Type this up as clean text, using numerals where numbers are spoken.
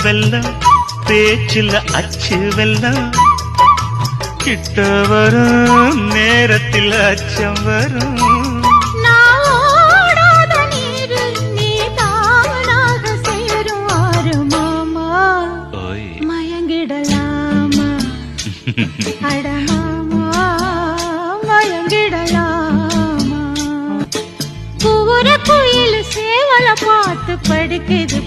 வெல்லம் பேச்சில் அச்சு வெல்லம் கிட்ட வரும் நேரத்தில் அச்சம் வரும் அடமாமா மயங்கிடலாமா பூர குயில் சேவல பார்த்து படுக்குது